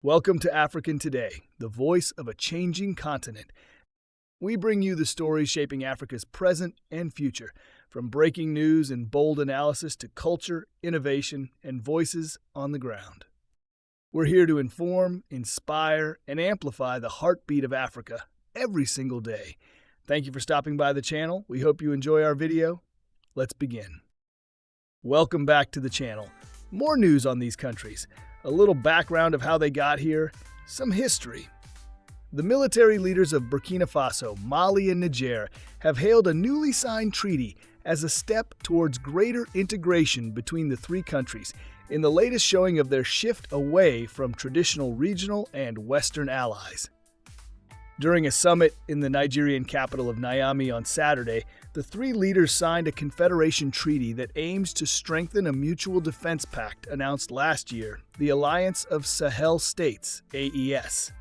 Welcome to African Today, the voice of a changing continent. We bring you the stories shaping Africa's present and future, from breaking news and bold analysis to culture, innovation, and voices on the ground. We're here to inform, inspire, and amplify the heartbeat of Africa every single day. Thank you for stopping by the channel. We hope you enjoy our video. Let's begin. Welcome back to the channel. More news on these countries. A little background of how they got here, some history. The military leaders of Burkina Faso, Mali, and Niger have hailed a newly signed treaty as a step towards greater integration between the three countries in the latest showing of their shift away from traditional regional and Western allies. During a summit in the Nigerian capital of Niamey on Saturday, the three leaders signed a confederation treaty that aims to strengthen a mutual defense pact announced last year, the Alliance of Sahel States, AES.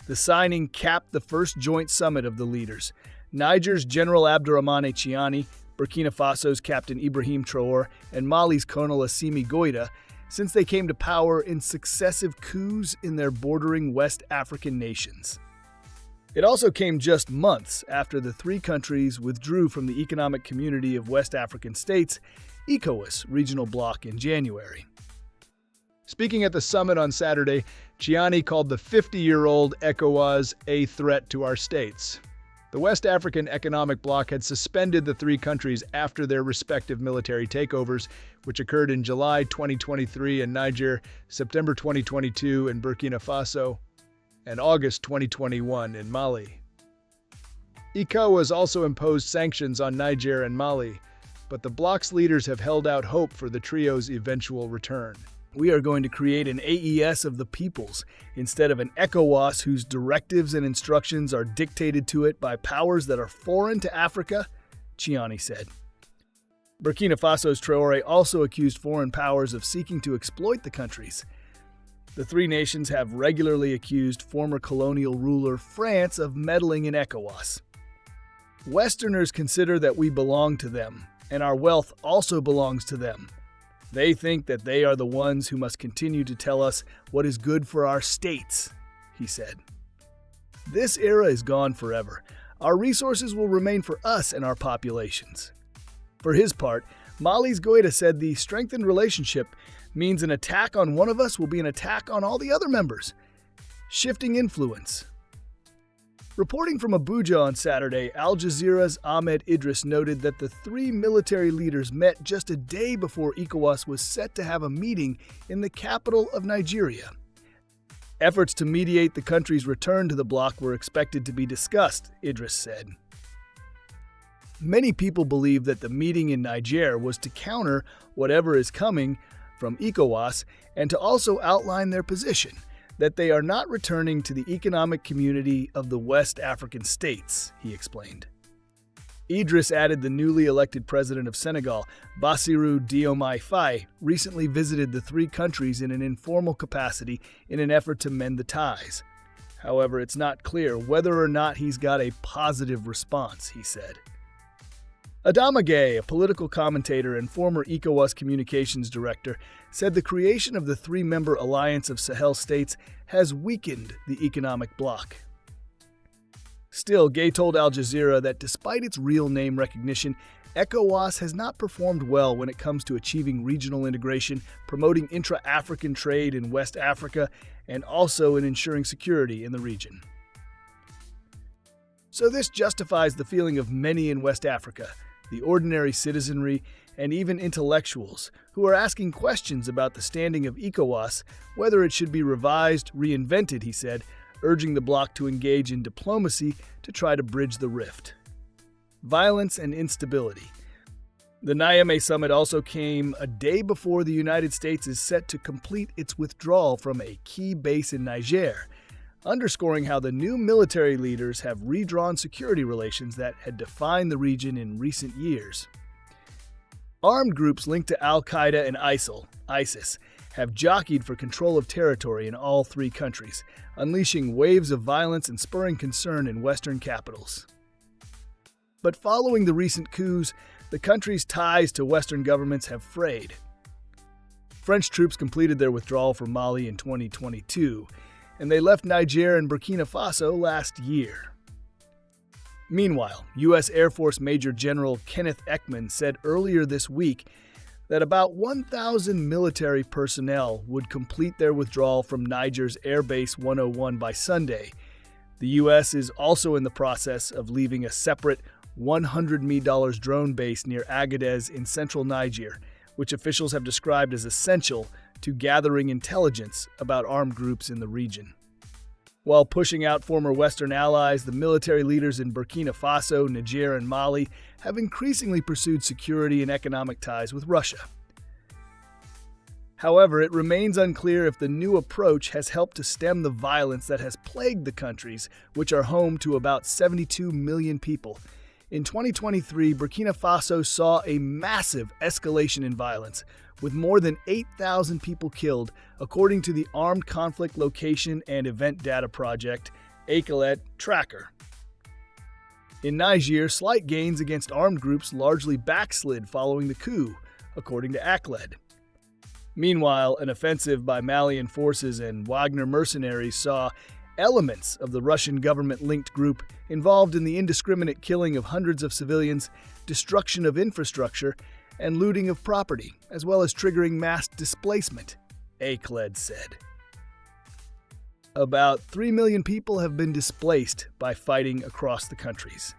The signing capped the first joint summit of the leaders. Niger's General Abdourahmane Tiani, Burkina Faso's Captain Ibrahim Traore, and Mali's Colonel Assimi Goïta, since they came to power in successive coups in their bordering West African nations. It also came just months after the three countries withdrew from the Economic Community of West African States, ECOWAS, regional bloc in January. Speaking at the summit on Saturday, Tiani called the 50-year-old ECOWAS a threat to our states. The West African Economic Bloc had suspended the three countries after their respective military takeovers, which occurred in July 2023 in Niger, September 2022 in Burkina Faso, and August 2021 in Mali. ECOWAS also imposed sanctions on Niger and Mali, but the bloc's leaders have held out hope for the trio's eventual return. We are going to create an AES of the peoples, instead of an ECOWAS whose directives and instructions are dictated to it by powers that are foreign to Africa, Tiani said. Burkina Faso's Traore also accused foreign powers of seeking to exploit the countries. The three nations have regularly accused former colonial ruler France of meddling in ECOWAS. Westerners consider that we belong to them, and our wealth also belongs to them. They think that they are the ones who must continue to tell us what is good for our states, he said. This era is gone forever. Our resources will remain for us and our populations. For his part, Mali's Goïta said the strengthened relationship means an attack on one of us will be an attack on all the other members. Shifting influence. Reporting from Abuja on Saturday, Al Jazeera's Ahmed Idris noted that the three military leaders met just a day before ECOWAS was set to have a meeting in the capital of Nigeria. Efforts to mediate the country's return to the bloc were expected to be discussed, Idris said. Many people believe that the meeting in Niger was to counter whatever is coming from ECOWAS and to also outline their position, that they are not returning to the Economic Community of the West African States, he explained. Idris added the newly elected president of Senegal, Bassirou Diomaye Faye, recently visited the three countries in an informal capacity in an effort to mend the ties. However, it's not clear whether or not he's got a positive response, he said. Adama Gaye, a political commentator and former ECOWAS communications director, said the creation of the three-member Alliance of Sahel States has weakened the economic bloc. Still, Gaye told Al Jazeera that despite its real name recognition, ECOWAS has not performed well when it comes to achieving regional integration, promoting intra-African trade in West Africa, and also in ensuring security in the region. So this justifies the feeling of many in West Africa, the ordinary citizenry, and even intellectuals, who are asking questions about the standing of ECOWAS, whether it should be revised, reinvented, he said, urging the bloc to engage in diplomacy to try to bridge the rift. Violence and instability. The Niamey summit also came a day before the United States is set to complete its withdrawal from a key base in Niger, underscoring how the new military leaders have redrawn security relations that had defined the region in recent years. Armed groups linked to al-Qaeda and ISIS, have jockeyed for control of territory in all three countries, unleashing waves of violence and spurring concern in Western capitals. But following the recent coups, the country's ties to Western governments have frayed. French troops completed their withdrawal from Mali in 2022, and they left Niger and Burkina Faso last year. Meanwhile, U.S. Air Force Major General Kenneth Ekman said earlier this week that about 1,000 military personnel would complete their withdrawal from Niger's Air Base 101 by Sunday. The U.S. is also in the process of leaving a separate $100 million drone base near Agadez in central Niger, which officials have described as essential to gathering intelligence about armed groups in the region. While pushing out former Western allies, the military leaders in Burkina Faso, Niger, and Mali have increasingly pursued security and economic ties with Russia. However, it remains unclear if the new approach has helped to stem the violence that has plagued the countries, which are home to about 72 million people. In 2023, Burkina Faso saw a massive escalation in violence, with more than 8,000 people killed, according to the Armed Conflict Location and Event Data Project, ACLED Tracker. In Niger, slight gains against armed groups largely backslid following the coup, according to ACLED. Meanwhile, an offensive by Malian forces and Wagner mercenaries saw elements of the Russian government-linked group involved in the indiscriminate killing of hundreds of civilians, destruction of infrastructure, and looting of property, as well as triggering mass displacement, ACLED said. About 3 million people have been displaced by fighting across the countries.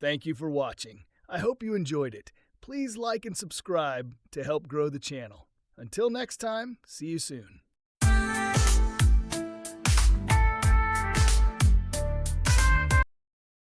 Thank you for watching. I hope you enjoyed it. Please like and subscribe to help grow the channel. Until next time, see you soon.